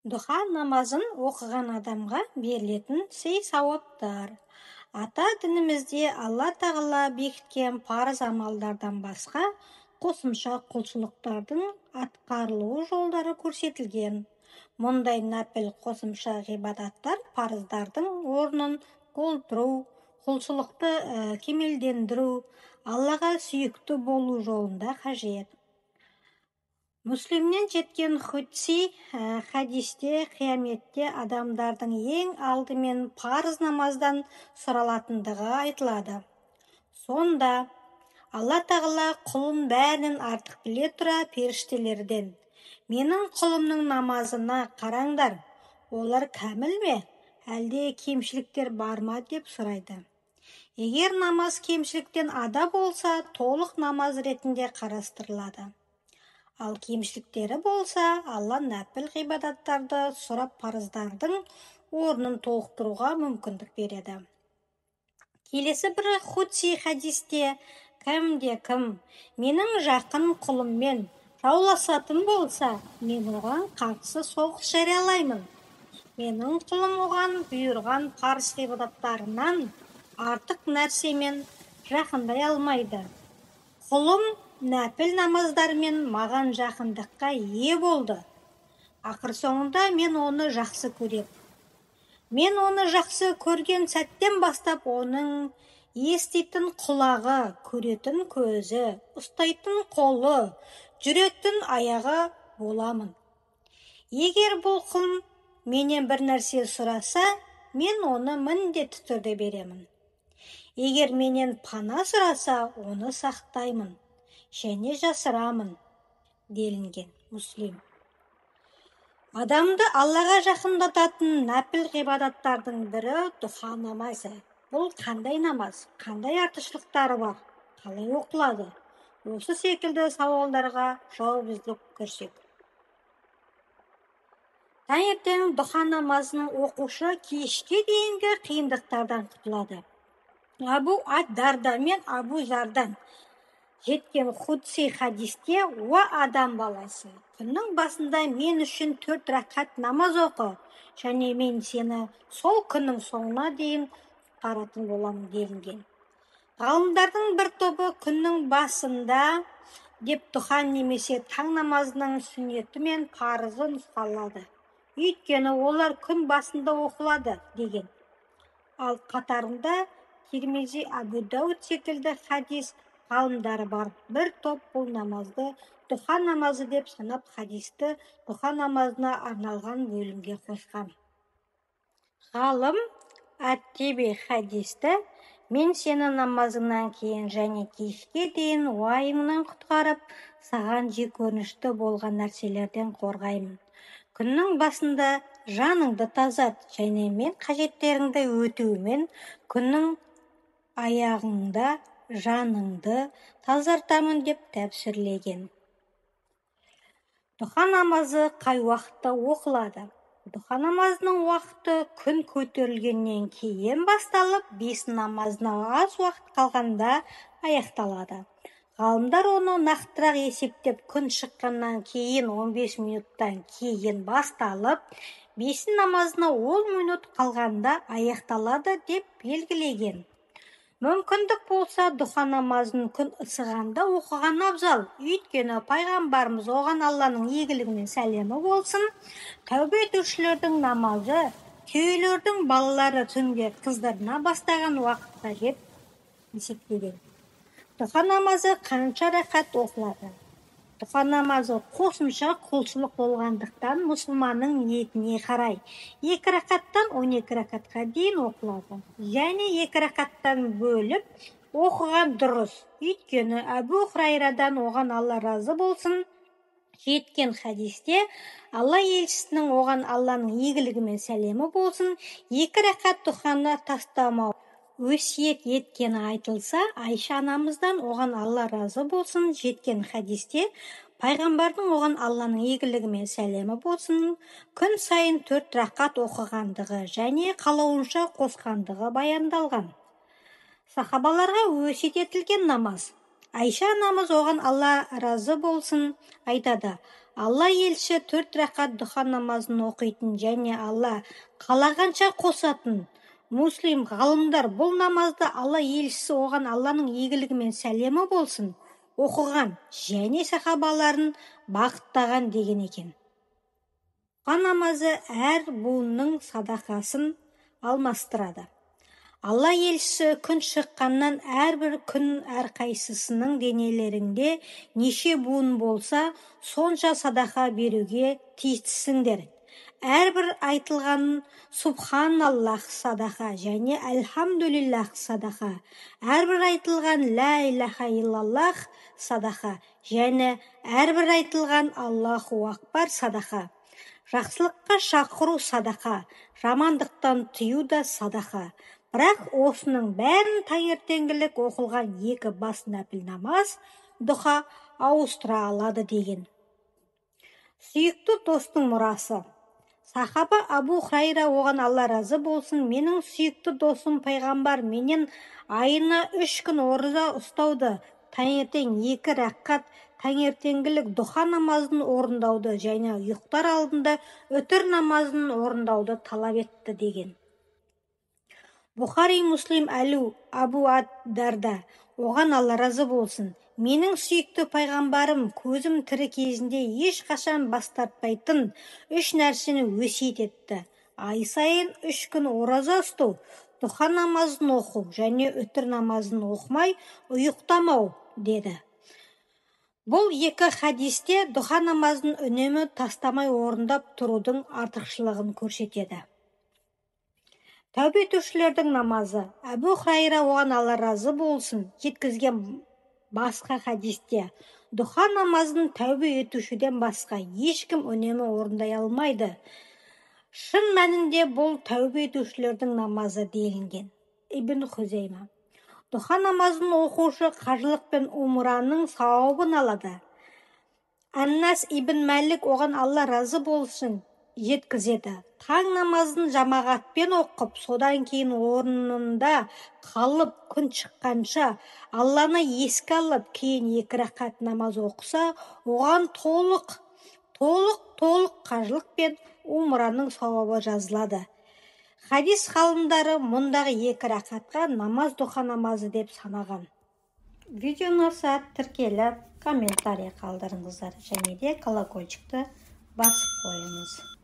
Дұға намазын оқыған адамға берілетін сый-сауаптар. Ата дінімізде Алла тағала бекіткен парыз амалдардан басқа қосымша құлшылықтардың атқарылу жолдары көрсетілген. Мұндай нәпіл қосымша ғибадаттар парыздардың орнын толтыру, құлшылықты кемелдендіру, Аллаға сүйікті болу жолында қажет. Мүслимнен жеткен Құдси хадисте қияметте адамдардың ең алдымен парыз намаздан сұралатындығы айтылады. Сонда Алла тағала құлын бәрінен артық біле тұра періштелерден: менің құлымның намазына қараңдар, олар кәміл ме, әлде кемшіліктер бар ма деп сұрайды. Егер намаз кемшіліктен ада болса, толық намаз ретінде қарастырылады. Ал кемшіліктері болса, Алла нәпіл ғибадаттарды сұрап парыздардың орнын толықтыруға мүмкіндік береді. Келесі бір Құдси хадисте кім менің жақын құлыммен жауласатын болса, мен оған қарсы соғыс жариялаймын. Менің құлым оған бұйырған парыз ғибадаттарынан артық нәрсемен жақындай алмайды. Құлым нәпіл намаздармен маған жақындыққа ие болды. Ақыр соңында мен оны жақсы көрем. Мен оны жақсы көрген сәттен бастап оның еститін құлағы, көретін көзі, ұстайтын қолы, жүретін аяғы боламын. Егер бұл құлым менен бір нәрсе сұраса, мен оны міндетті түрде беремін. Егер менен пана сұраса, оны сақтаймын және жасырамын, делінген Мүслим. Адамды Аллаға жақындататын нәпіл ғибадаттардың бірі дұға намазы. Бұл қандай намаз, қандай артықшылықтары бар, қалай оқылады? Осы секілді сауалдарға жауап іздеп көрсек. Таңертең дұға намазын оқушы кешке дейінгі қиындықтардан құтылады. Абу ад-Дарда мен Абу Зардан жеткен Құдси хадисте: адам баласы, күннің басында мен үшін 4 рақат намаз оқы, және мен сені сол күннің соңына дейін құтқаратын боламын, делінген. Ғалымдардың бір тобы күннің басында деп дұға немесе таң намазының сүннеті мен парызы нұсқалады. Өйткені олар күн басында оқылады деген. Ал қатарында Тирмизи, Абу Дауд секілді хадис ғалымдары бар. Бір топ бұл намазды дұға намазы деп санап, хадисті дұға намазына арналған бөлімге қосқан. Ғалым ат-Тиби хадисті: мен сені намазыңнан кейін және кешке дейін уайымнан құтқарып, саған жекөрінішті болған нәрселерден қорғаймын. Күннің басында жаныңды тазарт, және мен қажеттеріңді өтеумен күннің аяғында жаныңды тазартамын деп тәпсірлеген. Дұға намазы қай уақытта оқылады? Дұға намазының уақыты күн көтерілгеннен кейін басталып, 5 намазына аз уақыт қалғанда аяқталады. Ғалымдар оны нақтырақ есептеп, күн шыққаннан кейін 15 минуттан кейін басталып, 5 намазына 10 минут қалғанда аяқталады деп белгілеген. Мүмкіндік болса, дұға намазын күн ысығанда оқыған абзал. Өйткені пайғамбарымыз оған Алланың игілігі мен сәлемі болсын, тәубе етушілердің намазы күйеулердің балалары түнде қыздырына бастаған уақытта деп есептеген. Дұға намазы қанша рақат оқылады? Дұға намазы қосымша құлшылық болғандықтан мұсылманның ниетіне қарай 2 рақаттан 12 рақатқа дейін оқылады. Және 2 рақаттан бөліп оқыған дұрыс. Өйткені Әбу Хурайрадан, оған Алла разы болсын, жеткен хадисте Алла елшісінің, оған Алланың игілігі мен сәлемі болсын, 2 рақат дұғаны тастамау өсиет еткені айтылса, Айша анамыздан, оған Алла разы болсын, жеткен хадисте пайғамбардың, оған Алланың игілігі мен сәлемі болсын, күн сайын 4 рақат оқығандығы және қалауынша қосқандығы баяндалған. Сахабаларға өсиет етілген намаз. Айша анамыз, оған Алла разы болсын, айтады: Алла елші 4 рақат дұха намазын оқитын және Алла қалағанша қосатын. Муслим ғалымдар бұл намазды Алла елшісі оған Алланың игілігі мен сәлемі болсын оқыған және сахабаларын бақыттаған деген екен. Дұха намазы әр буынның садақасын алмастырады. Алла елшісі күн шыққаннан әрбір күн әрқайсысының денелеріңде неше буын болса, сонша садақа беруге тиістісіңдер. Әрбір айтылған субханаллах садақа және әлхамдулиллах садақа. Әрбір айтылған ла илаха иллаллах садақа және әрбір айтылған Аллаху акбар садақа. Жақсылыққа шақыру садақа, жамандықтан тыю да садақа. Бірақ осының бәрін таңертеңгілік оқылған 2 бас нәпіл намаз дұха ауыстыра алады деген. Сүйікті достың мұрасы. Сахаба Абу Хурайра, оған Алла разы болсын, менің сүйікті досым пайғамбар менен айына 3 күн ораза ұстауды, таңертең 2 рақат таңертеңгілік дұха намазын орындауды және ұйықтар алдында үтір намазын орындауды талап етті деген. Бұхари Муслим Абу Дарда, оған Алла разы болсын, менің сүйікті пайғамбарым көзім тірі кезінде ешқашан бас тартпайтын 3 нәрсені өсиет етті. Ай сайын 3 күн ораза ұстау, дұха намазын оқу және үтір намазын оқымай ұйықтамау деді. Бұл 2 хадисте дұха намазын үнемі тастамай орындап тұрудың артықшылығын көрсетеді. Тәубе етушілердің намазы. Абу Хурайра, оған Алла разы болсын, жеткізген басқа хадисте дұха намазын тәубе етушіден басқа ешкім үнемі орындай алмайды. Шын мәнінде бұл тәубе етушілердің намазы делінген. Ибн Хузейма. Дұха намазын оқушы қажылық пен умраның сауабын алады. Аннас ибн Мәлик, оған Алла разы болсын, жеткізеді. Таң намазын жамағатпен оқып, содан кейін орнында қалып күн шыққанша Алланы еске алып, кейін 2 рақат намаз оқыса, оған толық қажылық пен умраның сауабы жазылады. Хадис ғалымдары мұндағы 2 рақатқа намаз дұха намазы деп санаған. Видеоны тіркеліп, комментарий қалдырыңыздар және де колокольчикті басып қойыңыз.